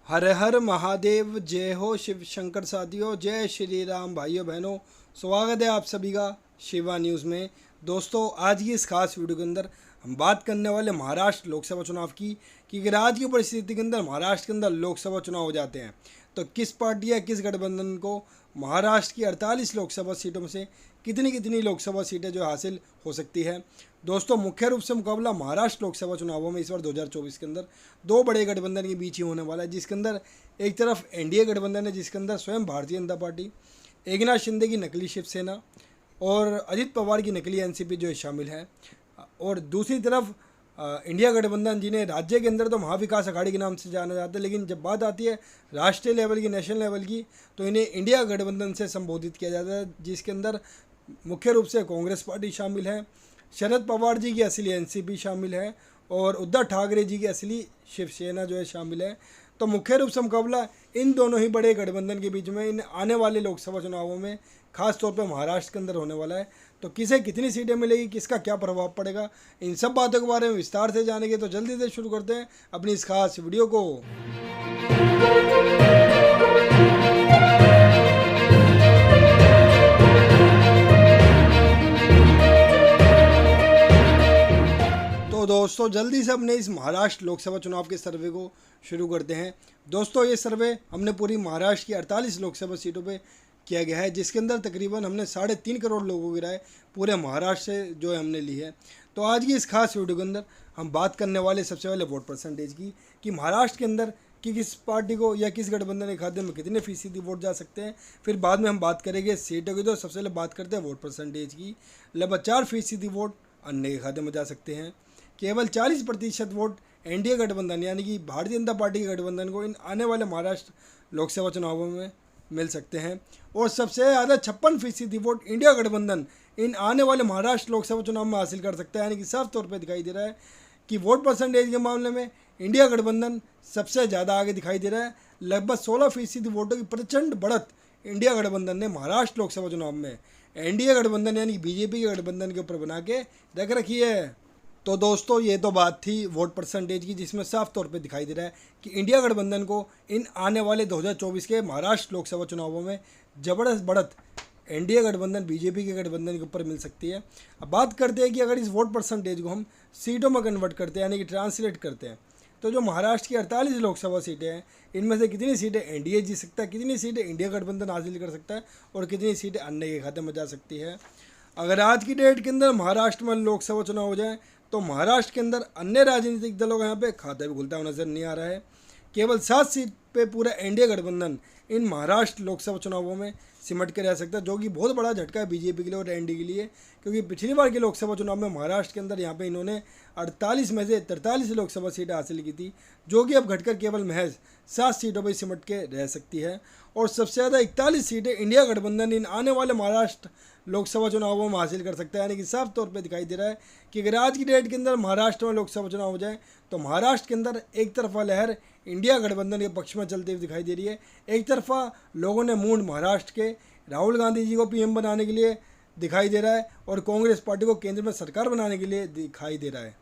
हर हर महादेव, जय हो शिव शंकर साथियों, जय श्री राम भाइयों बहनों। स्वागत है आप सभी का शिवा न्यूज़ में। दोस्तों, आज की इस खास वीडियो के अंदर हम बात करने वाले महाराष्ट्र लोकसभा चुनाव की कि अगर आज की परिस्थिति के अंदर महाराष्ट्र के अंदर लोकसभा चुनाव हो जाते हैं तो किस पार्टी या किस गठबंधन को महाराष्ट्र की 48 लोकसभा सीटों में से कितनी कितनी लोकसभा सीटें जो हासिल हो सकती है। दोस्तों, मुख्य रूप से मुकाबला महाराष्ट्र लोकसभा चुनावों में इस बार 2024 के अंदर दो बड़े गठबंधन के बीच ही होने वाला है, जिसके अंदर एक तरफ एनडीए गठबंधन है जिसके अंदर स्वयं भारतीय जनता पार्टी, एकनाथ शिंदे की नकली शिवसेना और अजित पवार की नकली एनसीपी जो शामिल है, और दूसरी तरफ इंडिया गठबंधन जिन्हें राज्य के अंदर तो महाविकास अघाड़ी के नाम से जाना जाता है, लेकिन जब बात आती है राष्ट्रीय लेवल की, नेशनल लेवल की, तो इन्हें इंडिया गठबंधन से संबोधित किया जाता है, जिसके अंदर मुख्य रूप से कांग्रेस पार्टी शामिल है, शरद पवार जी की असली एनसीपी शामिल है और उद्धव ठाकरे जी की असली शिवसेना जो है शामिल है। तो मुख्य रूप से मुकाबला इन दोनों ही बड़े गठबंधन के बीच में इन आने वाले लोकसभा चुनावों में खास तौर पर महाराष्ट्र के अंदर होने वाला है। तो किसे कितनी सीटें मिलेगी, किसका क्या प्रभाव पड़ेगा, इन सब बातों के बारे में विस्तार से जानेंगे। तो जल्दी से शुरू करते हैं अपनी इस खास वीडियो को। तो दोस्तों, जल्दी से अपने इस महाराष्ट्र लोकसभा चुनाव के सर्वे को शुरू करते हैं। दोस्तों, ये सर्वे हमने पूरी महाराष्ट्र की 48 लोकसभा सीटों पे किया गया है, जिसके अंदर तकरीबन हमने 3.5 करोड़ लोगों की राय पूरे महाराष्ट्र से जो है हमने ली है। तो आज की इस खास वीडियो के अंदर हम बात करने वाले सबसे पहले वोट परसेंटेज की कि महाराष्ट्र के अंदर कि किस पार्टी को या किस गठबंधन के खाते में कितने फीसदी वोट जा सकते हैं। फिर बाद में हम बात करेंगे सीटों की। तो सबसे पहले बात करते हैं वोट परसेंटेज की। लगभग 4% वोट अन्य के खाते में जा सकते हैं। केवल 40% वोट एनडीए गठबंधन यानी कि भारतीय जनता पार्टी के गठबंधन को इन आने वाले महाराष्ट्र लोकसभा चुनावों में मिल सकते हैं। और सबसे ज़्यादा 56% वोट इंडिया गठबंधन इन आने वाले महाराष्ट्र लोकसभा चुनाव में हासिल कर सकता है। यानी कि साफ तौर पर दिखाई दे रहा है कि वोट परसेंटेज के मामले में इंडिया गठबंधन सबसे ज़्यादा आगे दिखाई दे रहा है। लगभग 16% वोटों की प्रचंड बढ़त इंडिया गठबंधन ने महाराष्ट्र लोकसभा चुनाव में एनडीए गठबंधन यानी कि बीजेपी के गठबंधन के ऊपर बना के रख रखी है। तो दोस्तों, ये तो बात थी वोट परसेंटेज की, जिसमें साफ तौर पे दिखाई दे रहा है कि इंडिया गठबंधन को इन आने वाले 2024 के महाराष्ट्र लोकसभा चुनावों में ज़बरदस्त बढ़त एनडीए गठबंधन बीजेपी के गठबंधन के ऊपर मिल सकती है। अब बात करते हैं कि अगर इस वोट परसेंटेज को हम सीटों में कन्वर्ट करते हैं यानी कि ट्रांसलेट करते हैं, तो जो महाराष्ट्र की 48 लोकसभा सीटें हैं, इनमें से कितनी सीटें एनडीए जीत सकता है, कितनी सीटें इंडिया गठबंधन हासिल कर सकता है और कितनी सीटें अन्य के खाते में जा सकती है। अगर आज की डेट के अंदर महाराष्ट्र में लोकसभा चुनाव हो जाए तो महाराष्ट्र के अंदर अन्य राजनीतिक दलों का यहाँ पे खाता भी खुलता हुआ नजर नहीं आ रहा है। केवल 7 सीट पे पूरा एनडीए गठबंधन इन महाराष्ट्र लोकसभा चुनावों में सिमट के रह सकता है, जो कि बहुत बड़ा झटका है बीजेपी के लिए और एनडीए के लिए, क्योंकि पिछली बार के लोकसभा चुनाव में महाराष्ट्र के अंदर यहाँ पे इन्होंने 48 में से 43 लोकसभा सीटें हासिल की थी, जो कि अब घटकर केवल महज 7 सीटों पर सिमट के रह सकती है। और सबसे ज़्यादा 41 सीटें इंडिया गठबंधन इन आने वाले महाराष्ट्र लोकसभा चुनावों में हासिल कर सकता है। यानी कि साफ तौर पे दिखाई दे रहा है कि अगर आज की डेट के अंदर महाराष्ट्र में लोकसभा चुनाव हो जाए तो महाराष्ट्र के अंदर एक तरफा लहर इंडिया गठबंधन के पक्ष में चलती हुई दिखाई दे रही है। एक तरफा लोगों ने मूड महाराष्ट्र के राहुल गांधी जी को पीएम बनाने के लिए दिखाई दे रहा है और कांग्रेस पार्टी को केंद्र में सरकार बनाने के लिए दिखाई दे रहा है।